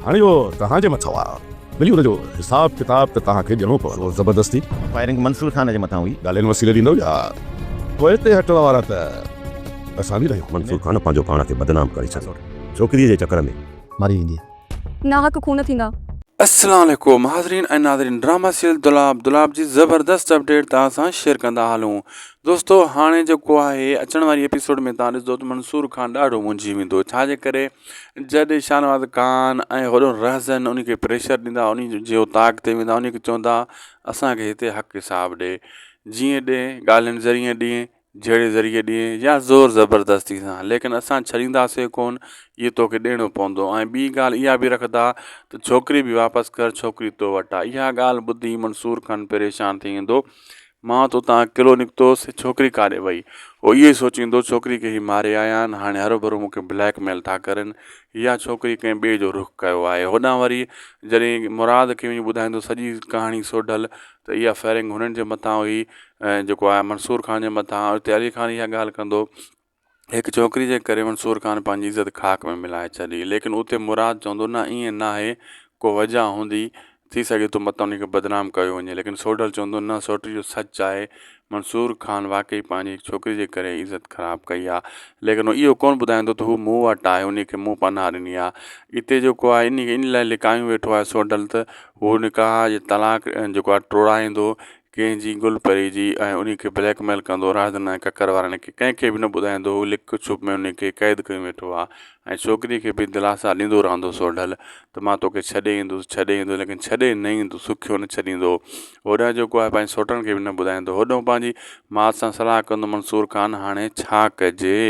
हाणे इहो तव्हांजे मथां आहे भली हुनजो हिसाब किताब त तव्हांखे ॾियणो पवंदो ज़बरदस्ती फायरिंग मंसूर खान जे मथां हुई। ॻाल्हियुनि वसीले ॾींदव या पोइ हिते हटण वारा त असां बि रहियूं। मंसूर खान पंहिंजो पाण खे बदनाम करे छॾियो छोकिरीअ जे चकर में मरी वेंदी नाहक खून थींदा। अस्सलाम वालेकुम हाज़रीन ऐं नाज़रीन ड्रामा सीरियल दुलाब जी ज़बरदस्त अपडेट तव्हां सां शेयर कंदा हलूं। दोस्तो हाणे जेको आहे अचण वारी एपिसोड में तव्हां ॾिसंदो त मंसूर खान ॾाढो मुंझी वेंदो छाजे करे जॾहिं शाहनवाज़ खान ऐं होॾो रहज़न उन खे प्रेशर ॾींदा उन जे उताक ते वेंदा उन खे चवंदा असांखे हिते हक़ हिसाब ॾे जीअं ॾे ॻाल्हियुनि ज़रिए ॾिए जहिड़े ज़रिए ॾिए या ज़ोर ज़बरदस्ती सां लेकिन असां छॾींदासीं कोन इहो तोखे ॾियणो पवंदो। ऐं ॿी ॻाल्हि इहा बि रखंदा त छोकिरी बि वापसि कर छोकिरी तो वटि आहे। इहा ॻाल्हि ॿुधी मंसूर खान परेशान थी वेंदो मां तो तव्हां किलो निकितोसि छोकिरी काॾे वई उहो इहो ई सोचींदो छोकिरी खे ई मारे आया आहिनि हाणे हरो भरो मूंखे ब्लैकमेल था करनि इहा छोकिरी कंहिं ॿिए जो रुख़ कयो आहे। होॾां वरी जॾहिं मुराद खे वञी ॿुधाईंदो सॼी कहाणी सोढल त इहा फायरिंग हुननि जे मथां हुई ऐं जेको आहे मंसूर खान जे मथां उते अली खान इहा ॻाल्हि कंदो हिकु छोकिरी जे करे मंसूर खान पंहिंजी इज़त खाक में मिलाए छॾी लेकिन उते मुराद चवंदो न ईअं न आहे को वजह हूंदी थी सघे थो मथां उनखे बदनाम कयो वञे लेकिन सोढल चवंदो न सोटी जो सच आहे मंसूर खान वाक़ई पंहिंजी छोकिरी जे करे इज़त ख़राबु कई आहे लेकिन इहो कोन ॿुधाईंदो त हू मूं वटि आहे उनखे मूं पनाह ॾिनी आहे। हिते जेको आहे इन लाइ लिकायूं वेठो आहे सोढल त हू निकाह जे तलाक जेको आहे टोड़ाईंदो कंहिंजी गुलपरी जी ऐं उनखे ब्लैकमेल कंदो राजन ऐं ककर वारनि खे कंहिंखे बि न ॿुधाईंदो हू लिख छुप में उनखे क़ैद कयो वेठो आहे ऐं छोकिरी खे बि दिलासा ॾींदो रहंदो सोढल त मां तोखे छॾे ईंदुसि लेकिन छॾे न ईंदो सुखियो न छॾींदो। होॾां जेको आहे पंहिंजे सौटनि खे बि न ॿुधाईंदो होॾो पंहिंजी माउ सां सलाह कंदो मंसूर खान हाणे छा कजे।